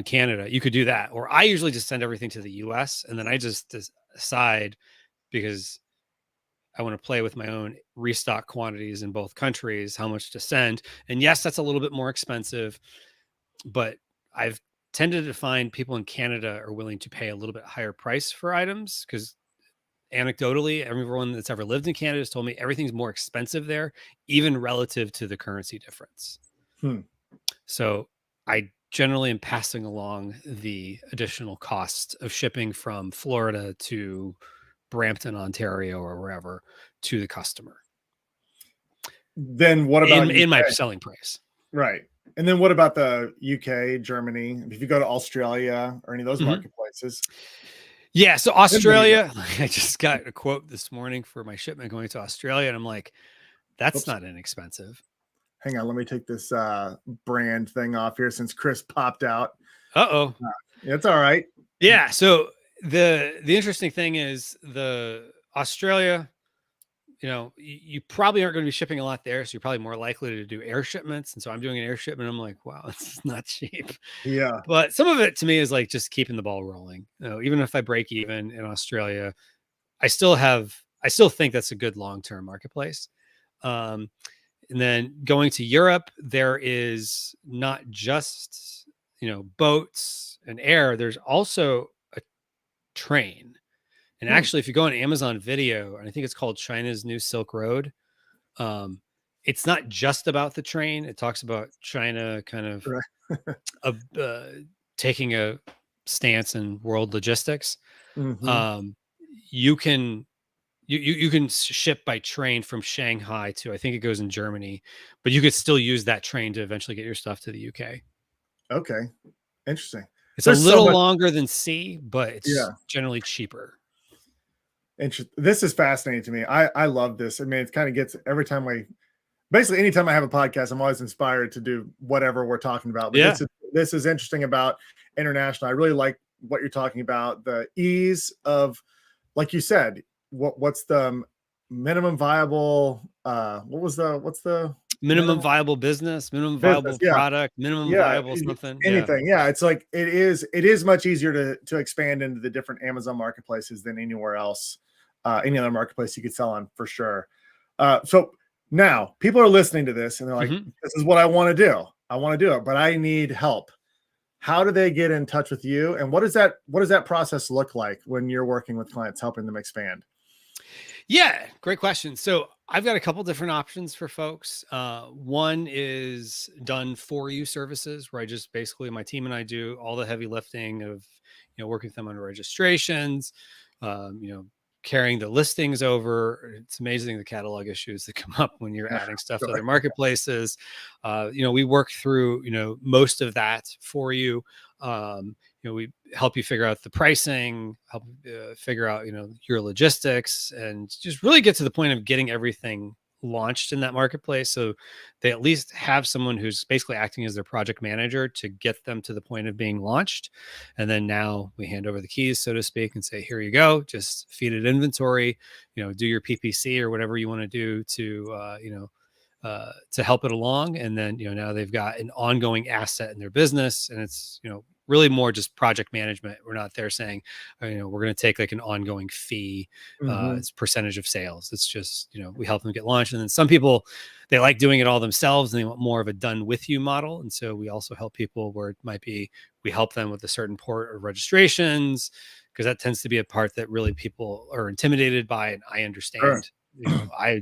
Canada. You could do that. Or I usually just send everything to the US, and then I just decide, because I want to play with my own restock quantities in both countries, how much to send. And yes, that's a little bit more expensive, but I've tended to find people in Canada are willing to pay a little bit higher price for items, because anecdotally, everyone that's ever lived in Canada has told me everything's more expensive there, even relative to the currency difference. So I generally am passing along the additional cost of shipping from Florida to Brampton, Ontario, or wherever, to the customer. Then what about in my selling price? Right. And then what about the UK, Germany? If you go to Australia or any of those marketplaces? Yeah. So Australia, I just got a quote this morning for my shipment going to Australia, and I'm like, that's not inexpensive. Hang on, let me take this brand thing off here since Chris popped out. It's all right. Yeah. So the interesting thing is, the Australia, you probably aren't going to be shipping a lot there, so you're probably more likely to do air shipments. And so I'm doing an air shipment. I'm like, wow, this is not cheap. Yeah. But some of it to me is like just keeping the ball rolling. Even if I break even in Australia, I still think that's a good long-term marketplace. And then going to Europe, there is not just, boats and air. There's also a train. And actually, if you go on Amazon Video, and I think it's called China's New Silk Road, it's not just about the train. It talks about China kind of taking a stance in world logistics. You can ship by train from Shanghai to, I think it goes in Germany, but you could still use that train to eventually get your stuff to the UK. Okay. Interesting. It's a little longer than sea, but it's generally cheaper. This is fascinating to me. I love this. I mean, it kind of gets every time basically anytime I have a podcast, I'm always inspired to do whatever we're talking about. But this is interesting about international. I really like what you're talking about, the ease of, like you said, what's the minimum viable, what's the minimum viable business, minimum viable product, minimum viable something. Anything. Yeah. It's like, it is much easier to expand into the different Amazon marketplaces than anywhere else. Any other marketplace you could sell on, for sure. So now people are listening to this and they're like, this is what I want to do. I want to do it, but I need help. How do they get in touch with you? And what does that process look like when you're working with clients, helping them expand? Yeah, great question. So I've got a couple different options for folks. One is done for you services, where I just basically, my team and I do all the heavy lifting of, working with them on registrations, carrying the listings over. It's amazing the catalog issues that come up when you're adding stuff to other marketplaces. We work through, most of that for you. We help you figure out the pricing, help figure out, your logistics, and just really get to the point of getting everything launched in that marketplace. So they at least have someone who's basically acting as their project manager to get them to the point of being launched. And then now we hand over the keys, so to speak, and say, here you go, just feed it inventory, do your PPC or whatever you want to do to help it along. And then, now they've got an ongoing asset in their business, and it's, really more just project management. We're not there saying, we're going to take like an ongoing fee. It's percentage of sales. It's just, we help them get launched. And then some people, they like doing it all themselves and they want more of a done with you model. And so we also help people where it might be, we help them with a certain part of registrations, because that tends to be a part that really people are intimidated by. And I understand, I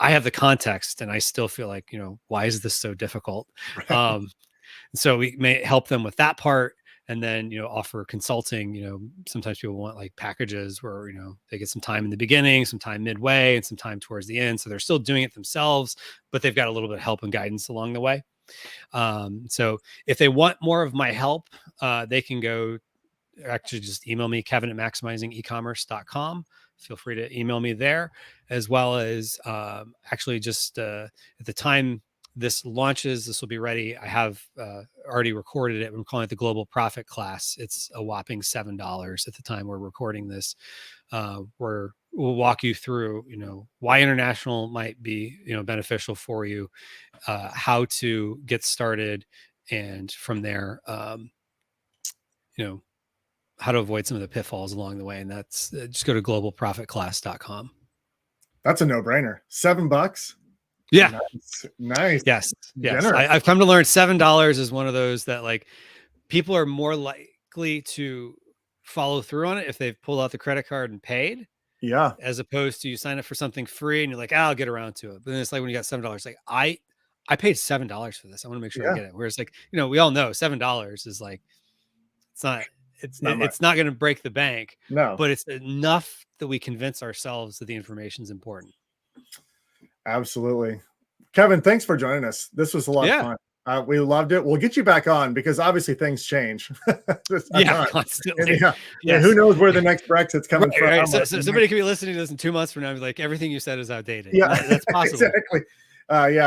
have the context and I still feel like, why is this so difficult? So we may help them with that part. and then, offer consulting. Sometimes people want like packages where, they get some time in the beginning, some time midway, and some time towards the end. So they're still doing it themselves, but they've got a little bit of help and guidance along the way. So if they want more of my help, they can go actually just email me, kevin@maximizingecommerce.com. Feel free to email me there, as well as actually just at the time this launches, this will be ready. I have already recorded it. I'm calling it the Global Profit Class. It's a whopping $7 at the time we're recording this. We'll walk you through, why international might be, beneficial for you, how to get started, and from there, how to avoid some of the pitfalls along the way. And that's just go to globalprofitclass.com. That's a no-brainer. $7. Yeah. Nice. Yes. I've come to learn $7 is one of those that like people are more likely to follow through on it if they've pulled out the credit card and paid. Yeah. As opposed to you sign up for something free and you're like, I'll get around to it. But then it's like when you got $7, like I paid $7 for this. I want to make sure I get it. Whereas like, we all know $7 is like, it's not going to break the bank. No, but it's enough that we convince ourselves that the information is important. Absolutely. Kevin, thanks for joining us. This was a lot of fun. We loved it. We'll get you back on because obviously things change. Constantly. Who knows where the next Brexit's coming from? Right. So somebody could be listening to this in 2 months from now and be like, everything you said is outdated. Yeah, that's possible. Exactly.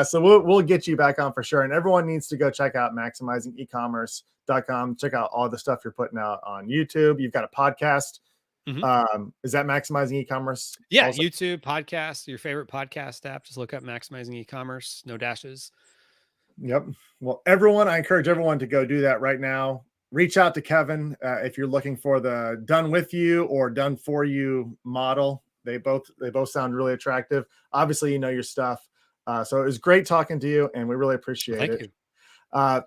So we'll get you back on for sure. And everyone needs to go check out maximizingecommerce.com. Check out all the stuff you're putting out on YouTube. You've got a podcast. Mm-hmm. Is that Maximizing E-commerce? Yeah, also? YouTube, podcast, your favorite podcast app. Just look up Maximizing E-commerce, no dashes. Yep. Well, I encourage everyone to go do that right now. Reach out to Kevin if you're looking for the done with you or done for you model. They both sound really attractive. Obviously, you know your stuff. So it was great talking to you, and we really appreciate it. Thank you.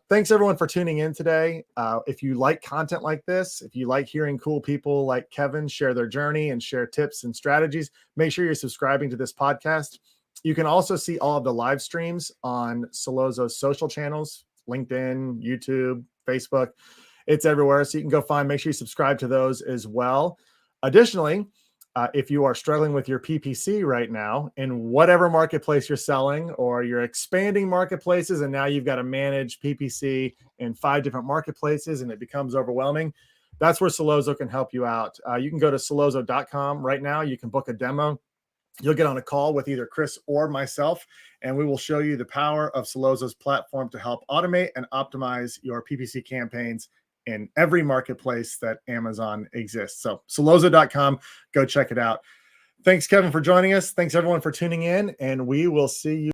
Thanks everyone for tuning in today. If you like content like this, if you like hearing cool people like Kevin share their journey and share tips and strategies, make sure you're subscribing to this podcast. You can also see all of the live streams on Solozo's social channels, LinkedIn, YouTube, Facebook. It's everywhere. So you can go make sure you subscribe to those as well. Additionally, if you are struggling with your PPC right now in whatever marketplace you're selling, or you're expanding marketplaces and now you've got to manage PPC in 5 different marketplaces and it becomes overwhelming, that's where Solozo can help you out. You can go to solozo.com right now. You can book a demo. You'll get on a call with either Chris or myself, and we will show you the power of Solozo's platform to help automate and optimize your PPC campaigns in every marketplace that Amazon exists. So solozo.com, go check it out. Thanks, Kevin, for joining us. Thanks, everyone, for tuning in, and we will see you.